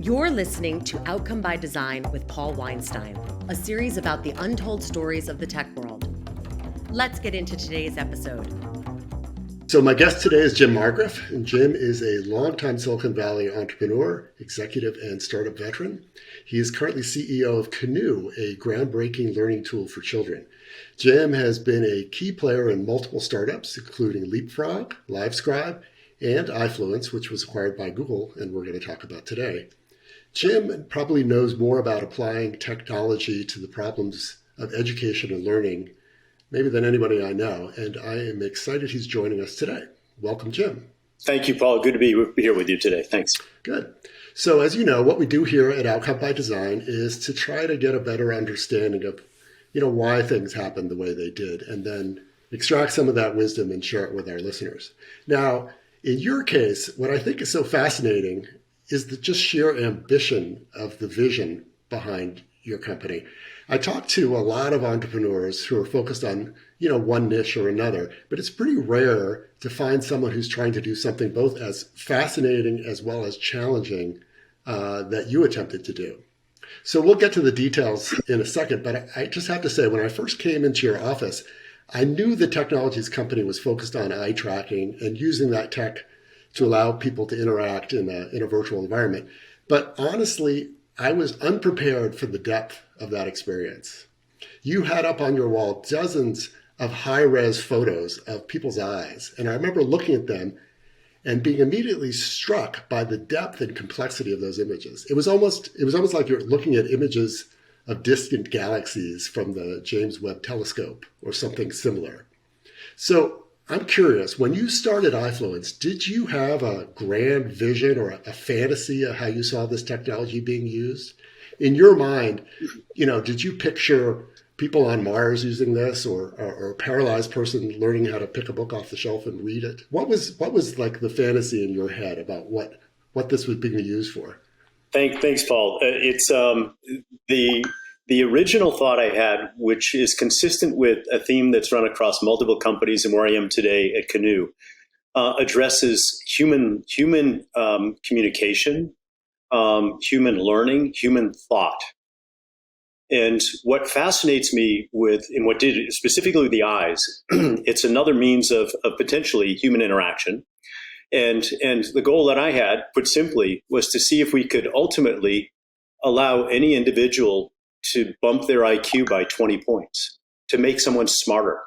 You're listening to Outcome by Design with Paul Weinstein, a series about the untold stories of the tech world. Let's get into today's episode. So my guest today is Jim Marrgraff, and Jim is a longtime Silicon Valley entrepreneur, executive, and startup veteran. He is currently CEO of Kinoo, a groundbreaking learning tool for children. Jim has been a key player in multiple startups, including LeapFrog, LiveScribe, and Eyefluence, which was acquired by Google, and we're going to talk about today. Jim probably knows more about applying technology to the problems of education and learning, maybe than anybody I know, and I am excited he's joining us today. Welcome, Jim. Thank you, Paul. Good to be here with you today. Thanks. Good. So as you know, what we do here at Outcome by Design is to try to get a better understanding of, why things happened the way they did, and then extract some of that wisdom and share it with our listeners. Now, in your case, what I think is so fascinating is the just sheer ambition of the vision behind your company. I talk to a lot of entrepreneurs who are focused on, one niche or another, but it's pretty rare to find someone who's trying to do something both as fascinating as well as challenging that you attempted to do. So we'll get to the details in a second, but I just have to say, when I first came into your office, I knew the technologies company was focused on eye tracking and using that tech to allow people to interact in a virtual environment. But honestly, I was unprepared for the depth of that experience. You had up on your wall dozens of high-res photos of people's eyes. And I remember looking at them and being immediately struck by the depth and complexity of those images. It was almost like you're looking at images of distant galaxies from the James Webb Telescope or something similar. So I'm curious, when you started Eyefluence, did you have a grand vision or a fantasy of how you saw this technology being used? In your mind, did you picture people on Mars using this or a paralyzed person learning how to pick a book off the shelf and read it? What was like the fantasy in your head about what this was being used for? Thanks, Paul. It's the original thought I had, which is consistent with a theme that's run across multiple companies and where I am today at Kinoo, addresses human communication, human learning, human thought. And what fascinates me what did specifically with the eyes, it's another means of potentially human interaction. And the goal that I had, put simply, was to see if we could ultimately allow any individual to bump their IQ by 20 points, to make someone smarter,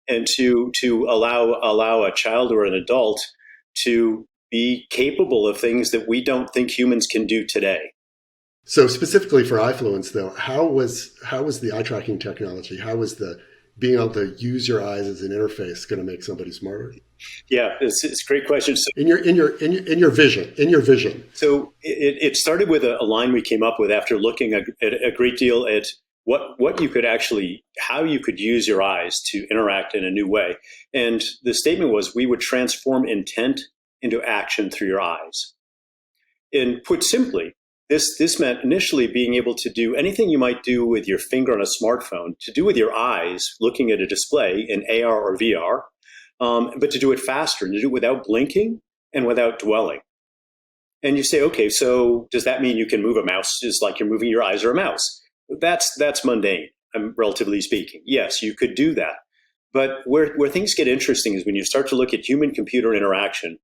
and to allow a child or an adult to be capable of things that we don't think humans can do today. So specifically for Eyefluence, though, how was the eye tracking technology? How was the being able to use your eyes as an interface going to make somebody smarter? Yeah, it's a great question. So, in your vision. So it started with a line we came up with after looking at a great deal at what you could how you could use your eyes to interact in a new way. And the statement was, we would transform intent into action through your eyes. And put simply, this meant initially being able to do anything you might do with your finger on a smartphone, to do with your eyes, looking at a display in AR or VR, but to do it faster and to do it without blinking and without dwelling. And you say, okay, so does that mean you can move a mouse just like you're moving your eyes or a mouse? That's mundane, relatively speaking. Yes, you could do that. But where things get interesting is when you start to look at human-computer interaction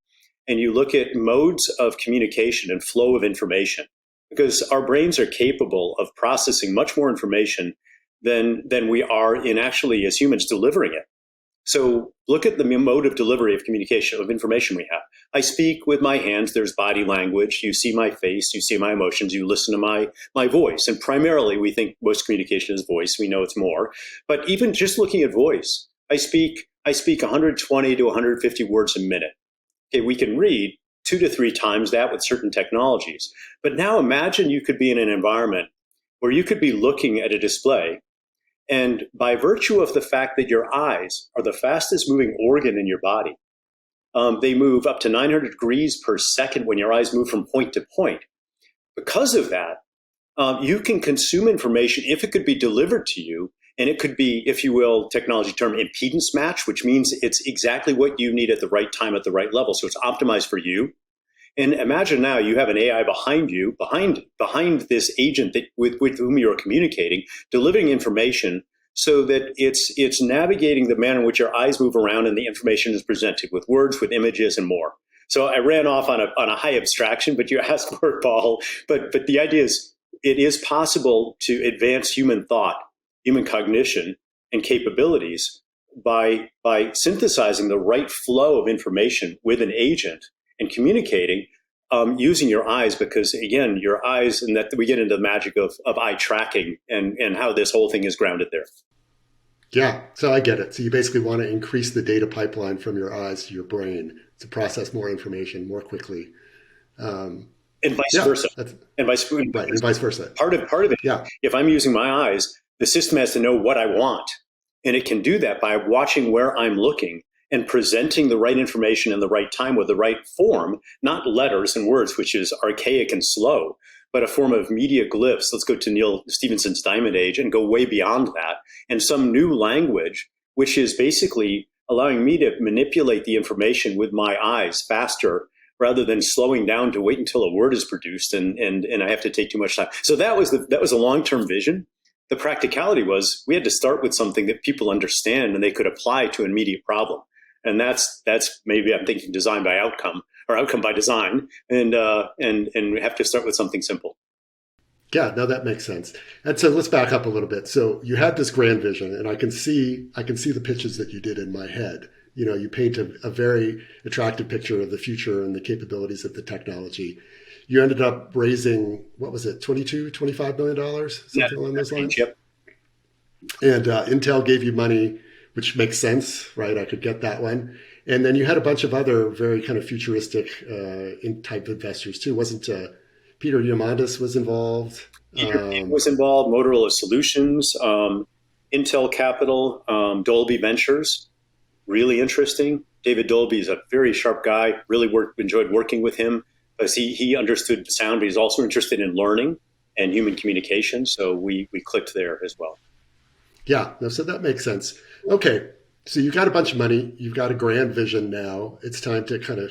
and you look at modes of communication and flow of information, because our brains are capable of processing much more information than we are in actually, as humans, delivering it. So look at the mode of delivery of communication, of information we have. I speak with my hands, there's body language, you see my face, you see my emotions, you listen to my voice. And primarily, we think most communication is voice, we know it's more. But even just looking at voice, I speak 120 to 150 words a minute. Okay, we can read 2 to 3 times that with certain technologies. But now imagine you could be in an environment where you could be looking at a display, and by virtue of the fact that your eyes are the fastest moving organ in your body, they move up to 900 degrees per second when your eyes move from point to point. Because of that, you can consume information if it could be delivered to you, and it could be, if you will, technology term impedance match, which means it's exactly what you need at the right time at the right level. So it's optimized for you. And imagine now you have an AI behind you, behind this agent with whom you're communicating, delivering information so that it's navigating the manner in which your eyes move around and the information is presented with words, with images, and more. So I ran off on a high abstraction, but you asked for it, Paul. But the idea is it is possible to advance human thought, human cognition, and capabilities by synthesizing the right flow of information with an agent and communicating using your eyes, because again, your eyes, and that we get into the magic of eye tracking and how this whole thing is grounded there. Yeah, so I get it. So you basically want to increase the data pipeline from your eyes to your brain to process more information more quickly. And vice versa. And vice versa. Part of it, yeah. If I'm using my eyes, the system has to know what I want. And it can do that by watching where I'm looking and presenting the right information in the right time with the right form, not letters and words, which is archaic and slow, but a form of media glyphs. Let's go to Neil Stephenson's Diamond Age and go way beyond that. And some new language, which is basically allowing me to manipulate the information with my eyes faster rather than slowing down to wait until a word is produced and I have to take too much time. So that was a long-term vision. The practicality was we had to start with something that people understand and they could apply to an immediate problem. And that's maybe I'm thinking design by outcome or outcome by design, and we have to start with something simple. Yeah, no, that makes sense. And so let's back up a little bit. So you had this grand vision, and I can see the pitches that you did in my head. You know, you paint a very attractive picture of the future and the capabilities of the technology. You ended up raising, what was it, $25 million, something along those lines? Yep. And Intel gave you money, which makes sense, right? I could get that one. And then you had a bunch of other very kind of futuristic type investors too. Wasn't Peter Diamandis was involved? Peter was involved, Motorola Solutions, Intel Capital, Dolby Ventures, really interesting. David Dolby is a very sharp guy, really enjoyed working with him because he understood sound, but he's also interested in learning and human communication. So we clicked there as well. Yeah, no, so that makes sense. Okay, so you got a bunch of money, you've got a grand vision now. It's time to kind of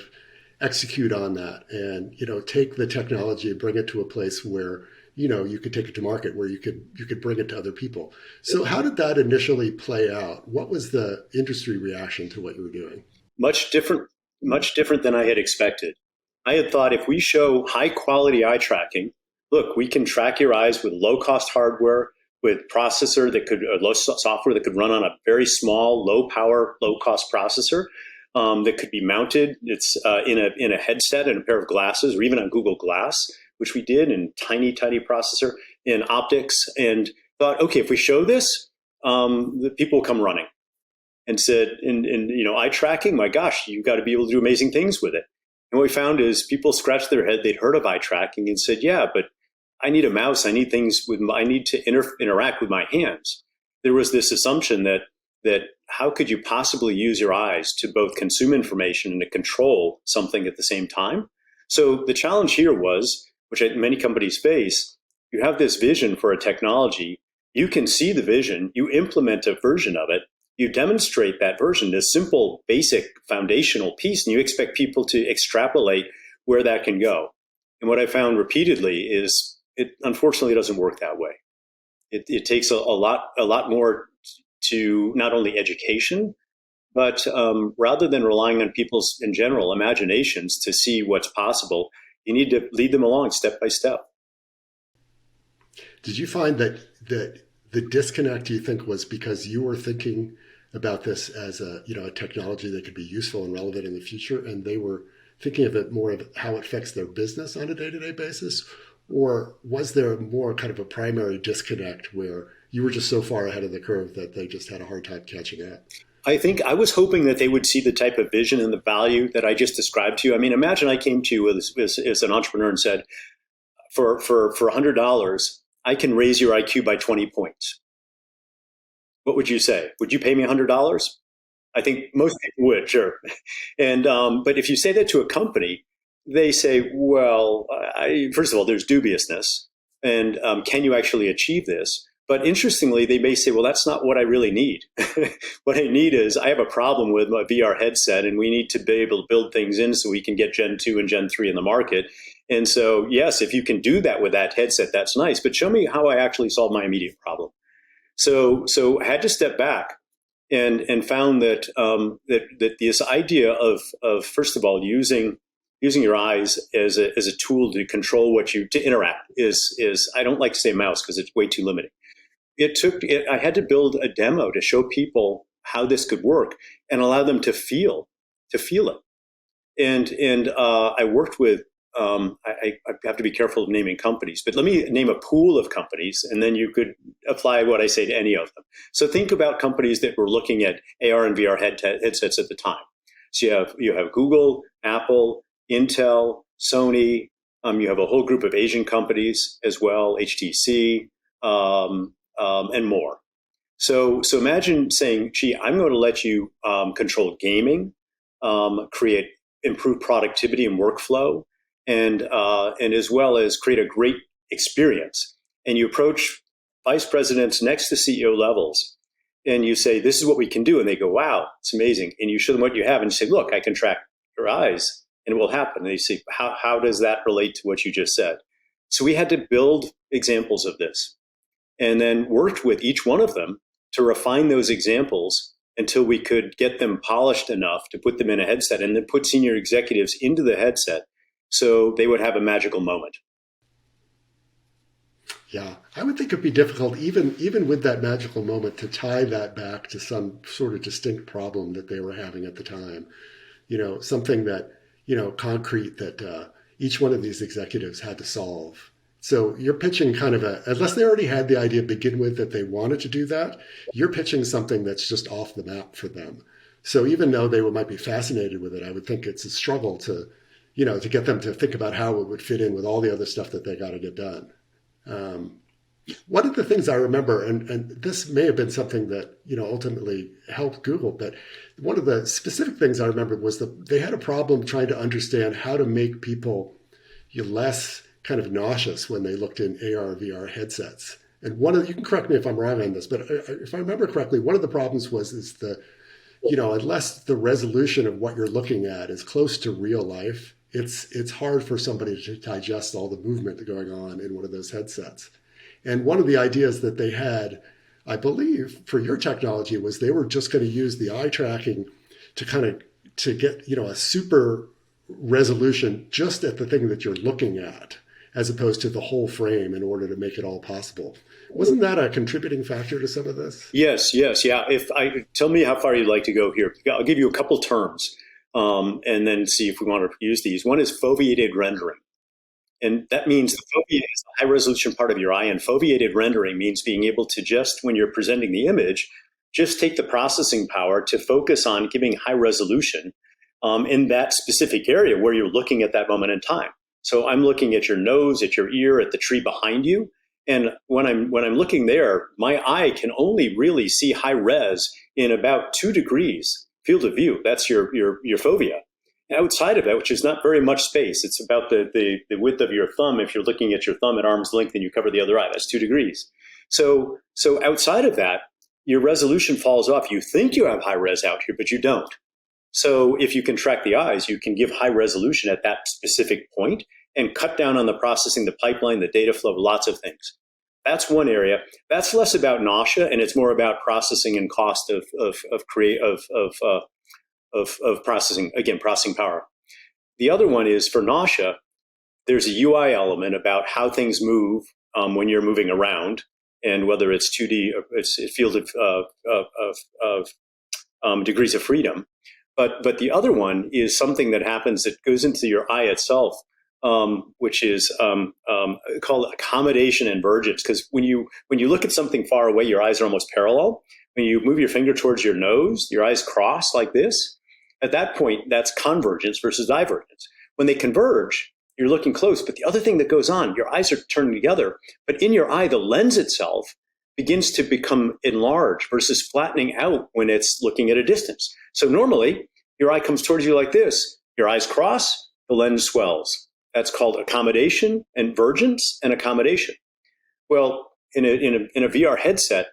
execute on that and, you know, take the technology and bring it to a place where, you know, you could take it to market, where you could bring it to other people. So how did that initially play out? What was the industry reaction to what you were doing? Much different than I had expected. I had thought if we show high quality eye tracking, look, we can track your eyes with low cost hardware, with software that could run on a very small, low power, low cost processor that could be mounted. It's in a headset and a pair of glasses, or even on Google Glass, which we did, in tiny processor in optics. And thought, okay, if we show this, the people will come running. And said, eye tracking, my gosh, you've got to be able to do amazing things with it. And what we found is people scratched their head. They'd heard of eye tracking and said, yeah, but I need a mouse. I need I need to interact with my hands. There was this assumption that how could you possibly use your eyes to both consume information and to control something at the same time? So the challenge here was, which many companies face, you have this vision for a technology. You can see the vision. You implement a version of it. You demonstrate that version, this simple, basic, foundational piece, and you expect people to extrapolate where that can go. And what I found repeatedly is it unfortunately doesn't work that way. It takes a lot more to not only education, but rather than relying on people's, in general, imaginations to see what's possible, you need to lead them along step by step. Did you find that the disconnect, you think, was because you were thinking about this as a technology that could be useful and relevant in the future, and they were thinking of it more of how it affects their business on a day-to-day basis? Or was there more kind of a primary disconnect where you were just so far ahead of the curve that they just had a hard time catching up? I think I was hoping that they would see the type of vision and the value that I just described to you. I mean, imagine I came to you as an entrepreneur and said, for $100, I can raise your IQ by 20 points. What would you say? Would you pay me $100? I think most people would, sure. And but if you say that to a company, they say, well, first of all, there's dubiousness. And can you actually achieve this? But interestingly, they may say, well, that's not what I really need. What I need is I have a problem with my VR headset, and we need to be able to build things in so we can get Gen 2 and Gen 3 in the market. And so, yes, if you can do that with that headset, that's nice. But show me how I actually solve my immediate problem. So I had to step back and found that that this idea of first of all using your eyes as a tool to control to interact is I don't like to say mouse because it's way too limiting. I had to build a demo to show people how this could work and allow them to feel it. And I worked with, I have to be careful of naming companies, but let me name a pool of companies, and then you could apply what I say to any of them. So think about companies that were looking at AR and VR headsets at the time. So you have Google, Apple, Intel, Sony. You have a whole group of Asian companies as well, HTC. And more. So imagine saying, gee, I'm going to let you control gaming, create improved productivity and workflow, and as well as create a great experience. And you approach vice presidents next to CEO levels, and you say, this is what we can do. And they go, wow, it's amazing. And you show them what you have, and you say, look, I can track your eyes, and it will happen. And they say, how does that relate to what you just said? So we had to build examples of this, and then worked with each one of them to refine those examples until we could get them polished enough to put them in a headset, and then put senior executives into the headset so they would have a magical moment. Yeah, I would think it'd be difficult, even with that magical moment, to tie that back to some sort of distinct problem that they were having at the time. Something that, concrete that each one of these executives had to solve. So you're pitching kind of unless they already had the idea to begin with that they wanted to do that, you're pitching something that's just off the map for them. So even though they might be fascinated with it, I would think it's a struggle to get them to think about how it would fit in with all the other stuff that they got to get done. One of the things I remember, and this may have been something that, ultimately helped Google, but one of the specific things I remember was that they had a problem trying to understand how to make people less kind of nauseous when they looked in AR, VR headsets. And you can correct me if I'm wrong on this, but if I remember correctly, one of the problems is unless the resolution of what you're looking at is close to real life, it's hard for somebody to digest all the movement going on in one of those headsets. And one of the ideas that they had, I believe, for your technology was they were just going to use the eye tracking to get, a super resolution just at the thing that you're looking at, as opposed to the whole frame in order to make it all possible. Wasn't that a contributing factor to some of this? Yes, yeah. Tell me how far you'd like to go here. I'll give you a couple terms, and then see if we want to use these. One is foveated rendering. And that means the fovea is the high resolution part of your eye, and foveated rendering means being able to just, when you're presenting the image, just take the processing power to focus on giving high resolution in that specific area where you're looking at that moment in time. So I'm looking at your nose, at your ear, at the tree behind you. And when I'm looking there, my eye can only really see high res in about 2 degrees field of view. That's your fovea. Outside of that, which is not very much space, it's about the width of your thumb. If you're looking at your thumb at arm's length and you cover the other eye, that's 2 degrees. So outside of that, your resolution falls off. You think you have high res out here, but you don't. So if you can track the eyes, you can give high resolution at that specific point and cut down on the processing, the pipeline, the data flow, lots of things. That's one area. That's less about nausea, and it's more about processing and cost of processing. Again, processing power. The other one is for nausea. There's a UI element about how things move when you're moving around, and whether it's 2D or it's a field of degrees of freedom. But the other one is something that happens that goes into your eye itself, which is called accommodation and vergence. Because when you look at something far away, your eyes are almost parallel. When you move your finger towards your nose, your eyes cross like this. At that point, that's convergence versus divergence. When they converge, you're looking close. But the other thing that goes on, your eyes are turning together. But in your eye, the lens itself begins to become enlarged versus flattening out when it's looking at a distance. So normally, your eye comes towards you like this. Your eyes cross, the lens swells. That's called accommodation and vergence and accommodation. Well, in a VR headset,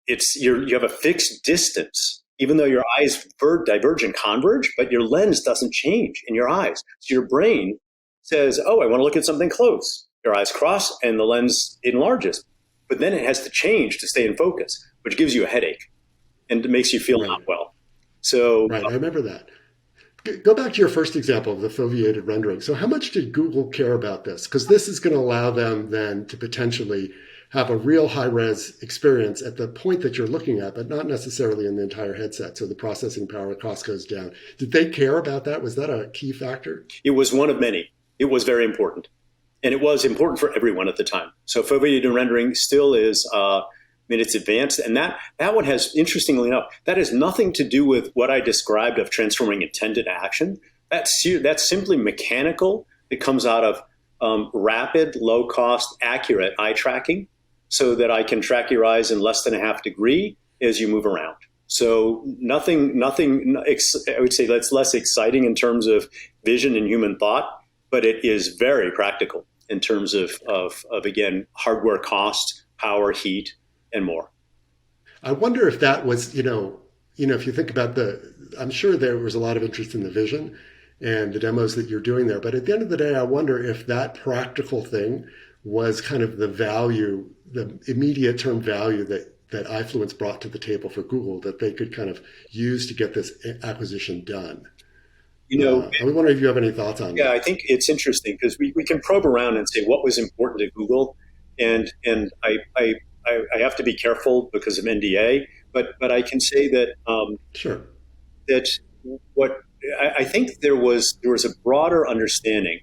you have a fixed distance, even though your eyes diverge and converge, but your lens doesn't change in your eyes. So your brain says, oh, I want to look at something close. Your eyes cross and the lens enlarges. But then it has to change to stay in focus, which gives you a headache and it makes you feel not well. So, right, I remember that. Go back to your first example of the foveated rendering. So how much did Google care about this? Because this is going to allow them then to potentially have a real high-res experience at the point that you're looking at, but not necessarily in the entire headset. So the processing power cost goes down. Did they care about that? Was that a key factor? It was one of many. It was very important. And it was important for everyone at the time. So foveated rendering still is, it's advanced. And that one has, interestingly enough, that has nothing to do with what I described of transforming intent into action. That's simply mechanical. It comes out of rapid, low-cost, accurate eye tracking so that I can track your eyes in less than a half degree as you move around. So nothing, I would say that's less exciting in terms of vision and human thought, but it is very practical in terms of again, hardware cost, power, heat, and more. I wonder if that was, if you think about I'm sure there was a lot of interest in the vision and the demos that you're doing there. But at the end of the day, I wonder if that practical thing was kind of the value, the immediate term value that Eyefluence brought to the table for Google that they could kind of use to get this acquisition done. I wonder if you have any thoughts on that. Yeah, I think it's interesting because we can probe around and say what was important to Google. And I have to be careful because of NDA, but I can say that sure. That what I think there was a broader understanding.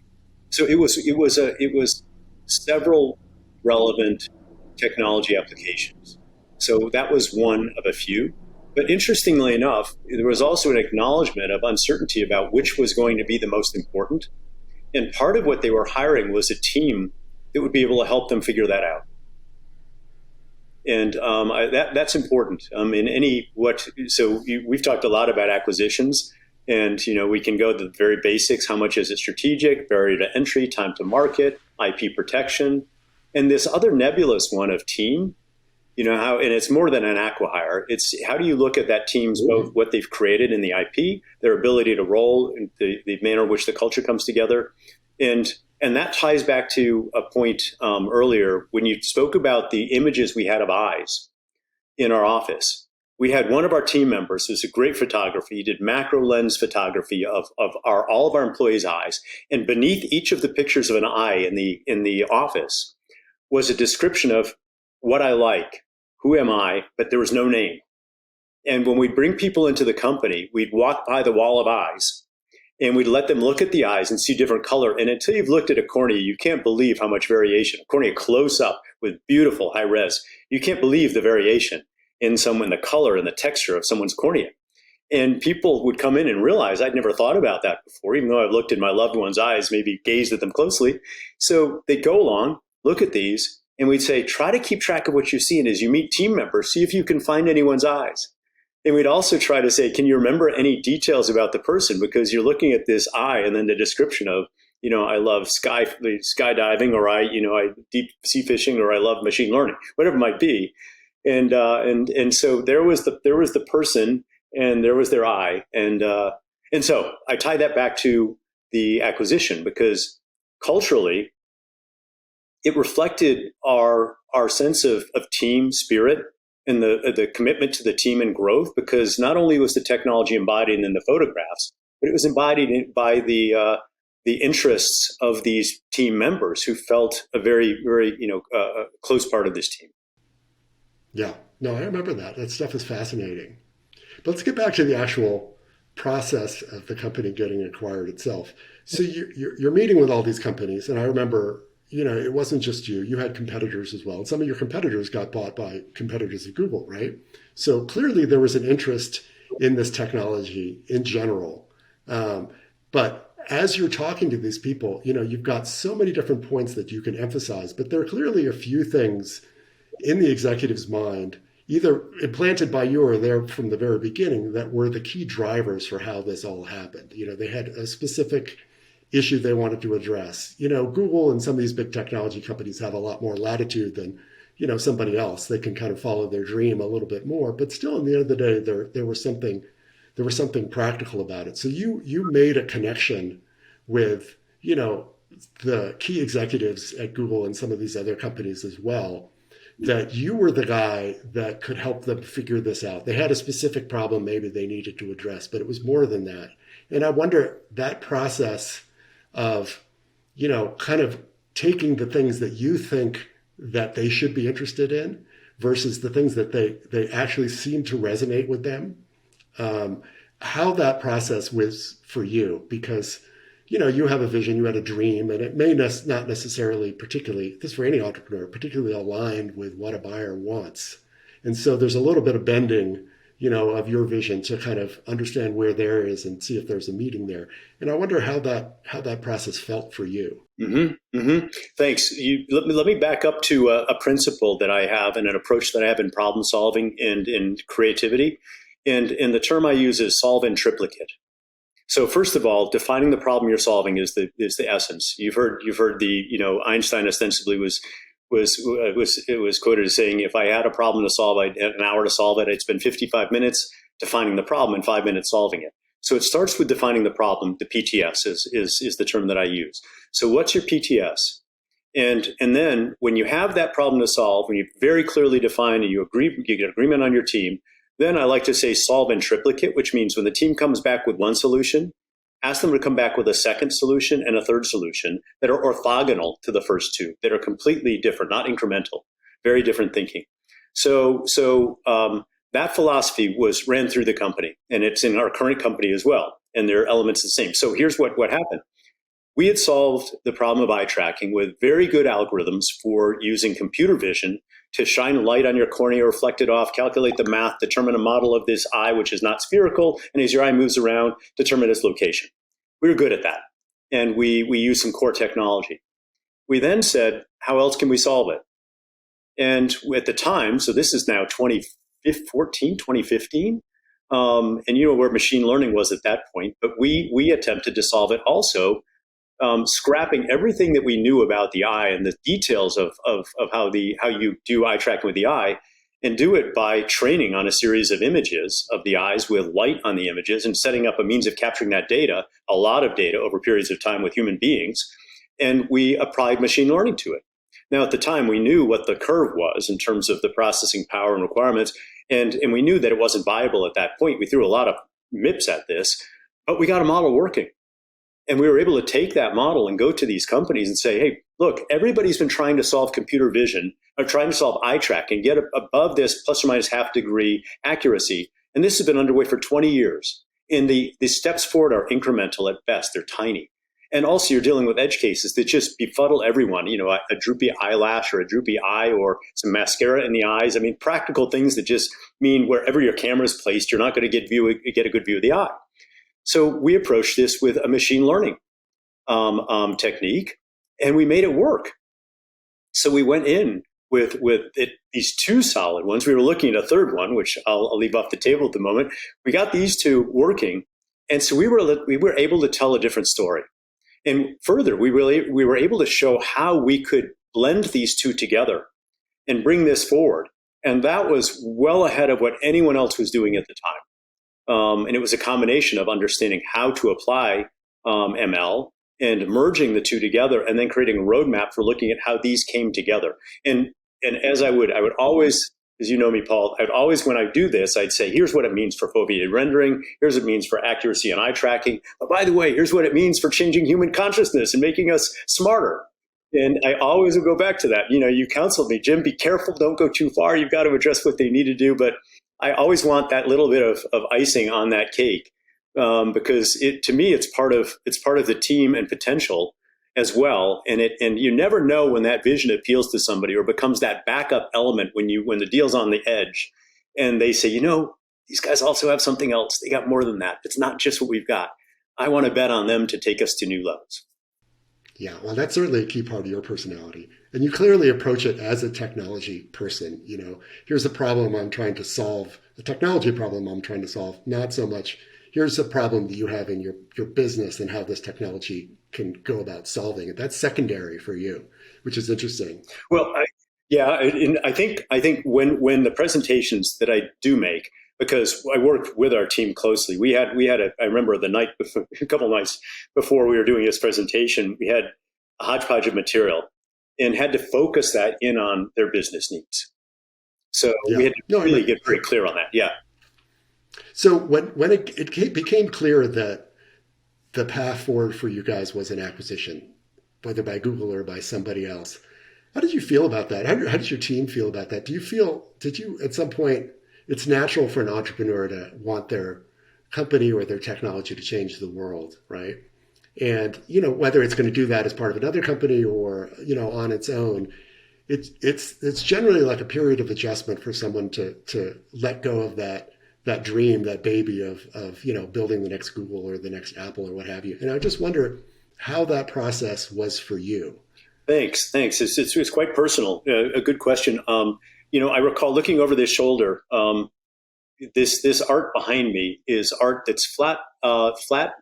So it was several relevant technology applications. So that was one of a few. But interestingly enough, there was also an acknowledgement of uncertainty about which was going to be the most important. And part of what they were hiring was a team that would be able to help them figure that out. And that's important. We've talked a lot about acquisitions, and we can go to the very basics. How much is it strategic, barrier to entry, time to market, IP protection, and this other nebulous one of team. And it's more than an acqui-hire. It's how do you look at that team's both what they've created in the IP, their ability to roll, and the manner in which the culture comes together, and that ties back to a point earlier when you spoke about the images we had of eyes in our office. We had one of our team members who's a great photographer. He did macro lens photography of all of our employees' eyes, and beneath each of the pictures of an eye in the office was a description of what I like, who am I, but there was no name. And when we'd bring people into the company, we'd walk by the wall of eyes and we'd let them look at the eyes and see different color. And until you've looked at a cornea, you can't believe how much variation. A cornea close up with beautiful high res. You can't believe the variation in the color and the texture of someone's cornea. And people would come in and realize I'd never thought about that before, even though I've looked in my loved one's eyes, maybe gazed at them closely. So they'd go along, look at these, and we'd say, try to keep track of what you're seeing as you meet team members. See if you can find anyone's eyes. And we'd also try to say, can you remember any details about the person? Because you're looking at this eye and then the description of, I love skydiving, or I deep sea fishing, or I love machine learning, whatever it might be. And so there was the person and there was their eye. And so I tie that back to the acquisition because culturally, it reflected our sense of team spirit and the commitment to the team and growth, because not only was the technology embodied in the photographs, but it was embodied by the interests of these team members who felt a very, very close part of this team. Yeah, no, I remember that. That stuff is fascinating. But let's get back to the actual process of the company getting acquired itself. So you're meeting with all these companies, and I remember, it wasn't just you. You had competitors as well. And some of your competitors got bought by competitors of Google, right? So clearly there was an interest in this technology in general. But as you're talking to these people, you've got so many different points that you can emphasize, but there are clearly a few things in the executive's mind, either implanted by you or there from the very beginning, that were the key drivers for how this all happened. They had a specific issue they wanted to address. Google and some of these big technology companies have a lot more latitude than, somebody else. They can kind of follow their dream a little bit more, but still, in the end of the day, there was something practical about it. So you made a connection with the key executives at Google and some of these other companies as well, that you were the guy that could help them figure this out. They had a specific problem maybe they needed to address, but it was more than that. And I wonder that process of, kind of taking the things that you think that they should be interested in versus the things that they actually seem to resonate with them, how that process was for you, because you have a vision, you had a dream, and it may not necessarily particularly, this for any entrepreneur, particularly aligned with what a buyer wants. And so there's a little bit of bending, of your vision to kind of understand where there is and see if there's a meeting there. And I wonder how that process felt for you. Mm-hmm. Mm-hmm. Thanks. Let me back up to a principle that I have and an approach that I have in problem solving and in creativity. And the term I use is solve in triplicate. So first of all, defining the problem you're solving is the essence. You've heard the Einstein ostensibly was quoted as saying, if I had a problem to solve, I had an hour to solve it. I'd spend 55 minutes defining the problem and 5 minutes solving it. So it starts with defining the problem. The PTS is the term that I use. So what's your PTS? And then when you have that problem to solve, when you very clearly define and you get agreement on your team, then I like to say solve in triplicate, which means when the team comes back with one solution, ask them to come back with a second solution and a third solution that are orthogonal to the first two, that are completely different, not incremental, very different thinking. So that philosophy ran through the company, and it's in our current company as well. And there are elements the same. So here's what happened. We had solved the problem of eye tracking with very good algorithms for using computer vision to shine a light on your cornea, reflect it off, calculate the math, determine a model of this eye, which is not spherical, and as your eye moves around, determine its location. We were good at that, and we used some core technology. We then said, how else can we solve it? And at the time, so this is now 2015, and where machine learning was at that point, but we attempted to solve it also, scrapping everything that we knew about the eye and the details of how you do eye tracking with the eye, and do it by training on a series of images of the eyes with light on the images and setting up a means of capturing that data, a lot of data over periods of time with human beings. And we applied machine learning to it. Now, at the time, we knew what the curve was in terms of the processing power and requirements, and we knew that it wasn't viable at that point. We threw a lot of MIPS at this, but we got a model working. And we were able to take that model and go to these companies and say, hey, look, everybody's been trying to solve computer vision or trying to solve eye tracking, get above this plus or minus half degree accuracy. And this has been underway for 20 years. And the steps forward are incremental at best. They're tiny. And also you're dealing with edge cases that just befuddle everyone, a droopy eyelash or a droopy eye or some mascara in the eyes. I mean, practical things that just mean wherever your camera is placed, you're not going to get a good view of the eye. So we approached this with a machine learning technique, and we made it work. So we went in with these two solid ones. We were looking at a third one, which I'll leave off the table at the moment. We got these two working, and so we were able to tell a different story. And further, we were able to show how we could blend these two together and bring this forward. And that was well ahead of what anyone else was doing at the time. And it was a combination of understanding how to apply ML and merging the two together and then creating a roadmap for looking at how these came together. And as I would always, as you know me, Paul, when I do this, I'd say, here's what it means for foveated rendering. Here's what it means for accuracy and eye tracking. But by the way, here's what it means for changing human consciousness and making us smarter. And I always would go back to that. You counseled me, Jim, be careful, don't go too far. You've got to address what they need to do. But I always want that little bit of icing on that cake, because to me it's part of the team and potential as well. And you never know when that vision appeals to somebody or becomes that backup element when the deal's on the edge, and they say, these guys also have something else. They got more than that. It's not just what we've got. I want to bet on them to take us to new levels. Yeah, well, that's certainly a key part of your personality. And you clearly approach it as a technology person. Here's a problem I'm trying to solve, a technology problem I'm trying to solve, not so much, here's a problem that you have in your business and how this technology can go about solving it. That's secondary for you, which is interesting. Well, Yeah, and I think when the presentations that I do make, because I work with our team closely, I remember the night before, a couple of nights before we were doing this presentation, we had a hodgepodge of material and had to focus that in on their business needs. So we Yeah. had to No, really get very clear on that. Yeah. so when it became clear that the path forward for you guys was an acquisition, whether by Google or by somebody else, how did you feel about that? How did your team feel about that? Did you at some point, it's natural for an entrepreneur to want their company or their technology to change the world, right? And, whether it's going to do that as part of another company or, on its own, it's generally like a period of adjustment for someone to let go of that dream, that baby of building the next Google or the next Apple or what have you. And I just wonder how that process was for you. Thanks. It's quite personal. A good question. I recall looking over this shoulder. This art behind me is art that's flat,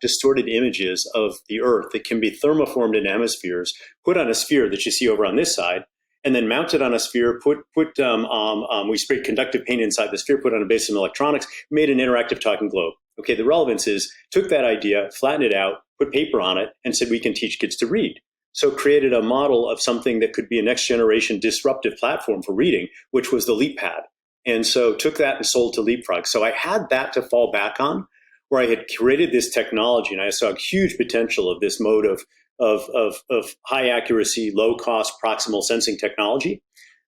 distorted images of the Earth that can be thermoformed into hemispheres, put on a sphere that you see over on this side, and then mounted on a sphere. We sprayed conductive paint inside the sphere, put on a base of electronics, made an interactive talking globe. Okay, the relevance is took that idea, flattened it out, put paper on it, and said we can teach kids to read. So created a model of something that could be a next generation disruptive platform for reading, which was the LeapPad. And so took that and sold to LeapFrog. So I had that to fall back on, where I had created this technology, and I saw a huge potential of this mode of high accuracy, low cost proximal sensing technology.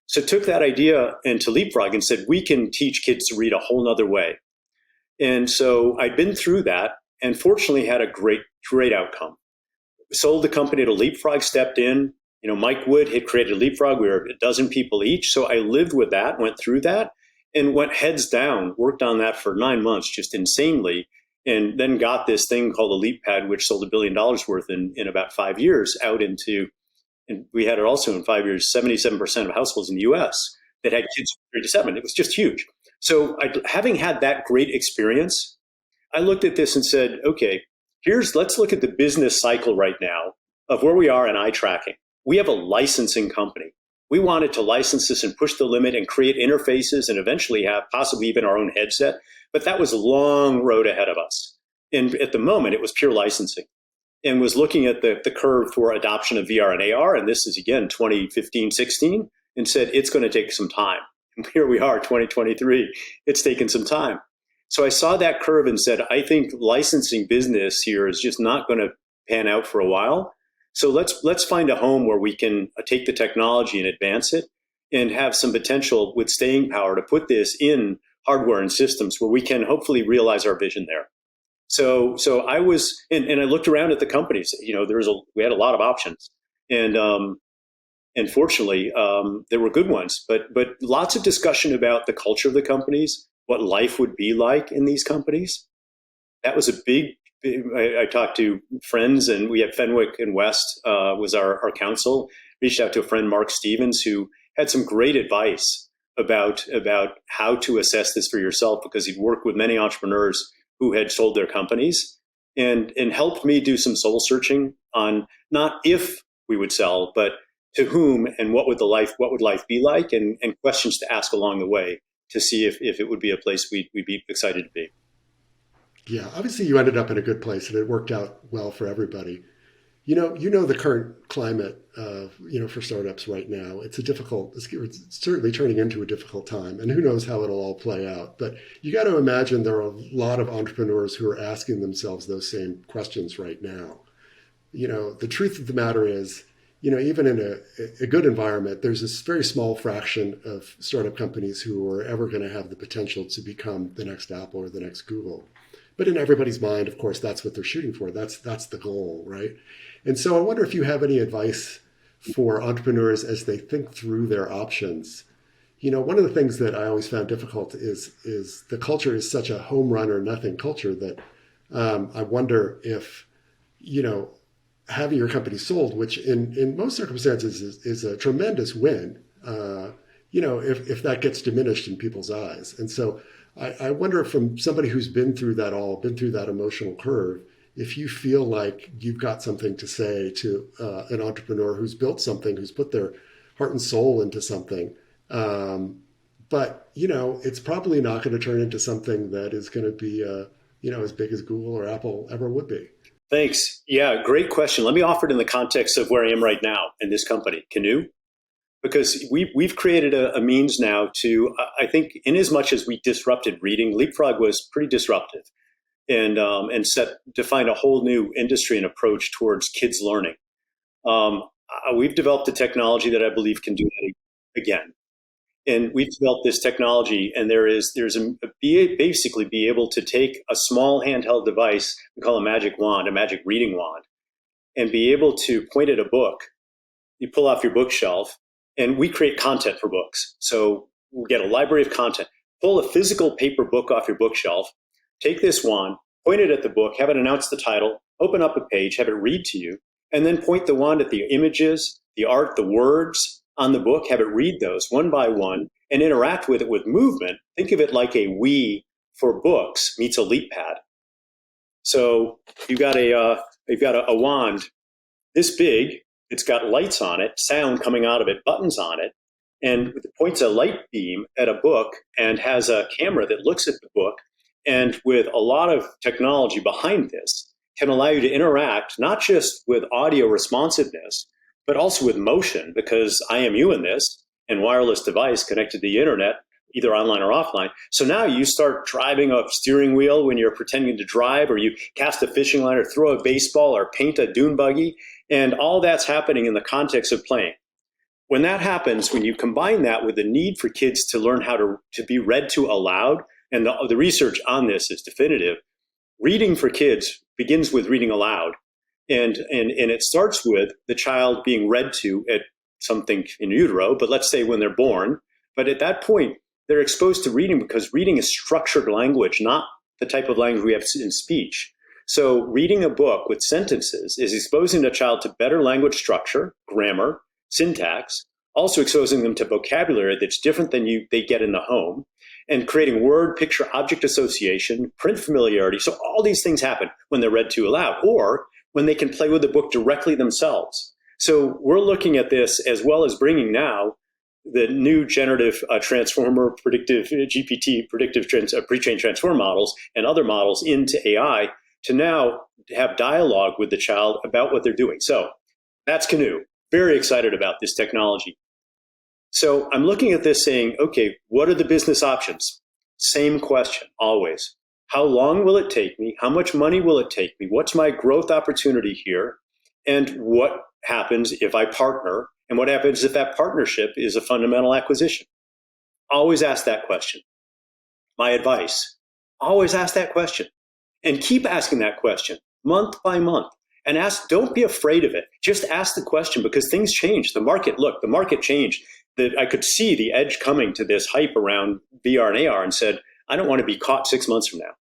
So took that idea into LeapFrog and said, we can teach kids to read a whole nother way. And so I'd been through that and fortunately had a great outcome. Sold the company to LeapFrog, stepped in. Mike Wood had created LeapFrog. We were a dozen people each. So I lived with that, went through that, and went heads down, worked on that for 9 months, just insanely, and then got this thing called the LeapPad, which sold $1 billion worth in about 5 years out into, and we had it also in 5 years, 77% of households in the US that had kids from 3 to 7. It was just huge. So having had that great experience, I looked at this and said, okay, let's look at the business cycle right now of where we are in eye tracking. We have a licensing company. We wanted to license this and push the limit and create interfaces and eventually have possibly even our own headset. But that was a long road ahead of us. And at the moment, it was pure licensing and was looking at the curve for adoption of VR and AR. And this is, again, 2015, 16, and said it's going to take some time. And here we are, 2023. It's taken some time. So I saw that curve and said, I think licensing business here is just not going to pan out for a while. So let's find a home where we can take the technology and advance it and have some potential with staying power to put this in hardware and systems where we can hopefully realize our vision there. So I was, and I looked around at the companies. We had a lot of options, and fortunately there were good ones, but lots of discussion about the culture of the companies, what life would be like in these companies. That was a big. I talked to friends, and we had Fenwick and West was our counsel. Reached out to a friend, Mark Stevens, who had some great advice about how to assess this for yourself, because he'd worked with many entrepreneurs who had sold their companies, and helped me do some soul searching on not if we would sell, but to whom and what would life be like, and questions to ask along the way to see if it would be a place we'd be excited to be. Yeah, obviously you ended up in a good place and it worked out well for everybody. The current climate, for startups right now. It's certainly turning into a difficult time, and who knows how it'll all play out. But you got to imagine there are a lot of entrepreneurs who are asking themselves those same questions right now. The truth of the matter is, even in a good environment, there's this very small fraction of startup companies who are ever going to have the potential to become the next Apple or the next Google. But in everybody's mind, of course, that's what they're shooting for. That's the goal, right? And so I wonder if you have any advice for entrepreneurs as they think through their options. One of the things that I always found difficult is the culture is such a home run or nothing culture that I wonder if, having your company sold, which in most circumstances is a tremendous win, if that gets diminished in people's eyes. And so I wonder, from somebody who's been through that emotional curve, if you feel like you've got something to say to an entrepreneur who's built something, who's put their heart and soul into something. But, it's probably not going to turn into something that is going to be, as big as Google or Apple ever would be. Thanks. Yeah, great question. Let me offer it in the context of where I am right now in this company, Kinoo, because we've created a means now to, I think, in as much as we disrupted reading, LeapFrog was pretty disruptive and defined a whole new industry and approach towards kids learning. We've developed a technology that I believe can do that again. And we've developed this technology, and basically be able to take a small handheld device, we call a magic wand, a magic reading wand, and be able to point at a book. You pull off your bookshelf, and we create content for books. So we get a library of content. Pull a physical paper book off your bookshelf, take this wand, point it at the book, have it announce the title, open up a page, have it read to you, and then point the wand at the images, the art, the words on the book, have it read those one by one and interact with it with movement. Think of it like a Wii for books meets a LeapPad. So you've got a wand this big. It's got lights on it, sound coming out of it, buttons on it, and it points a light beam at a book and has a camera that looks at the book. And with a lot of technology behind this, can allow you to interact not just with audio responsiveness, but also with motion, because I am you in this and wireless device connected to the internet, either online or offline. So now you start driving a steering wheel when you're pretending to drive, or you cast a fishing line or throw a baseball or paint a dune buggy. And all that's happening in the context of playing. When that happens, when you combine that with the need for kids to learn how to be read to aloud, and the research on this is definitive, reading for kids begins with reading aloud. And it starts with the child being read to at something in utero, but let's say when they're born. But at that point, they're exposed to reading because reading is structured language, not the type of language we have in speech. So reading a book with sentences is exposing the child to better language structure, grammar, syntax, also exposing them to vocabulary that's different than they get in the home, and creating word, picture, object association, print familiarity. So all these things happen when they're read to aloud, or when they can play with the book directly themselves. So we're looking at this as well as bringing now the new generative transformer predictive GPT, pre-trained transformer models and other models into AI to now have dialogue with the child about what they're doing. So that's Kinoo. Very excited about this technology. So I'm looking at this saying, okay, what are the business options? Same question, always. How long will it take me? How much money will it take me? What's my growth opportunity here? And what happens if I partner? And what happens if that partnership is a fundamental acquisition? Always ask that question. My advice, always ask that question. And keep asking that question month by month. And don't be afraid of it. Just ask the question, because things change. The market changed. I could see the edge coming to this hype around VR and AR and said, I don't want to be caught 6 months from now.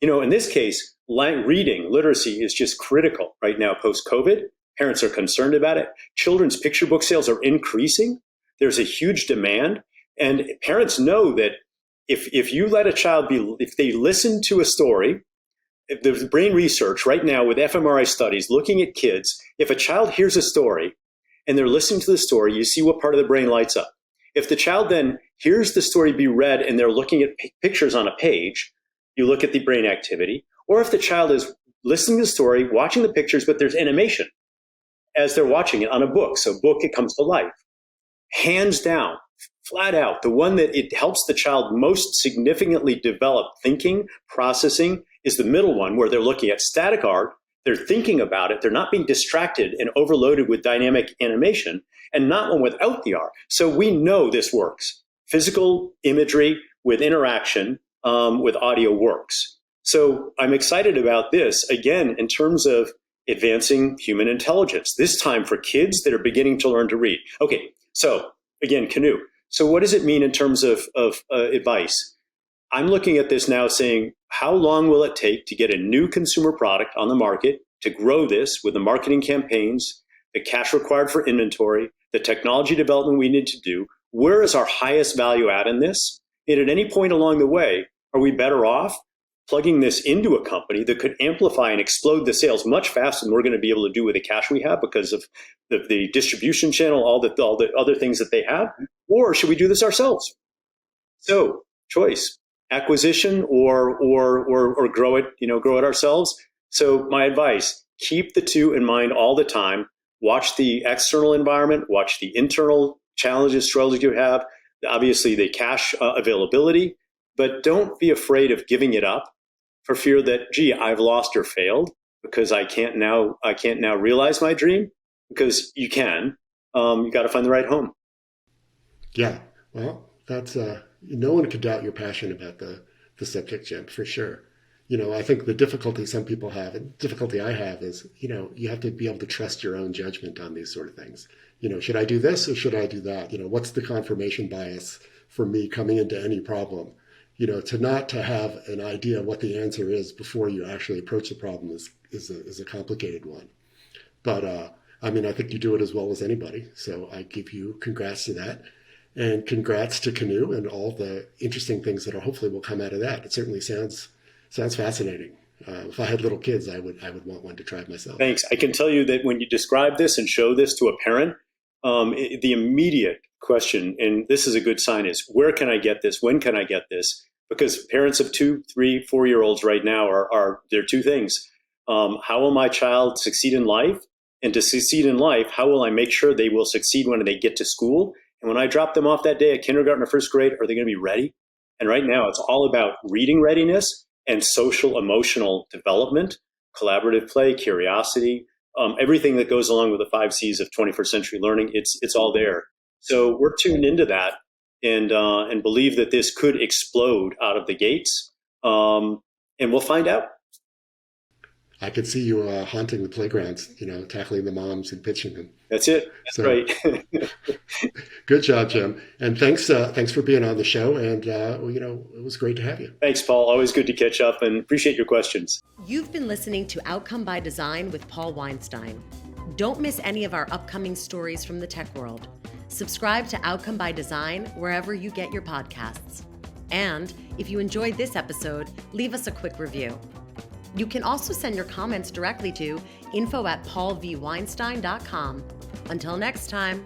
In this case, reading literacy is just critical right now post-COVID. Parents are concerned about it. Children's picture book sales are increasing. There's a huge demand. And parents know that if you let a child if they listen to a story, there's brain research right now with fMRI studies looking at kids. If a child hears a story and they're listening to the story, you see what part of the brain lights up. If the child then hears the story be read and they're looking at pictures on a page, you look at the brain activity. Or if the child is listening to the story, watching the pictures, but there's animation as they're watching it on a book. So it comes to life. Hands down, flat out, the one that it helps the child most significantly develop thinking, processing, is the middle one, where they're looking at static art, they're thinking about it, they're not being distracted and overloaded with dynamic animation, and not one without the art. So we know this works. Physical imagery with interaction with audio works. So I'm excited about this, again, in terms of advancing human intelligence, this time for kids that are beginning to learn to read. Okay, so again, Kinoo. So what does it mean in terms of advice? I'm looking at this now saying, how long will it take to get a new consumer product on the market, to grow this with the marketing campaigns, the cash required for inventory, the technology development we need to do? Where is our highest value add in this? And at any point along the way, are we better off plugging this into a company that could amplify and explode the sales much faster than we're going to be able to do with the cash we have because of the distribution channel, all the other things that they have? Or should we do this ourselves? So choice, acquisition or grow it, grow it ourselves. So my advice, keep the two in mind all the time. Watch the external environment, watch the internal challenges, struggles you have, obviously the cash availability, but don't be afraid of giving it up for fear that, gee, I've lost or failed because I can't now realize my dream, because you can. You got to find the right home. Yeah, well, that's no one could doubt your passion about the subject, Jim, for sure. I think the difficulty some people have, and difficulty I have, is, you have to be able to trust your own judgment on these sort of things. Should I do this or should I do that? What's the confirmation bias for me coming into any problem? To have an idea what the answer is before you actually approach the problem is a complicated one. But I think you do it as well as anybody. So I give you congrats to that. And congrats to Kinoo and all the interesting things that hopefully will come out of that. It certainly sounds fascinating. If I had little kids, I would want one to try myself. Thanks. I can tell you that when you describe this and show this to a parent, the immediate question, and this is a good sign, is where can I get this? When can I get this? Because parents of 2, 3, 4-year-olds right now are there are two things. How will my child succeed in life? And to succeed in life, how will I make sure they will succeed when they get to school? And when I drop them off that day at kindergarten or first grade, are they going to be ready? And right now, it's all about reading readiness and social emotional development, collaborative play, curiosity, everything that goes along with the 5 C's of 21st century learning. It's all there. So we're tuned into that and believe that this could explode out of the gates. And we'll find out. I could see you haunting the playgrounds, tackling the moms and pitching them. That's it. That's right. Good job, Jim. And thanks for being on the show. And, it was great to have you. Thanks, Paul. Always good to catch up and appreciate your questions. You've been listening to Outcome by Design with Paul Weinstein. Don't miss any of our upcoming stories from the tech world. Subscribe to Outcome by Design wherever you get your podcasts. And if you enjoyed this episode, leave us a quick review. You can also send your comments directly to info@paulvweinstein.com. Until next time.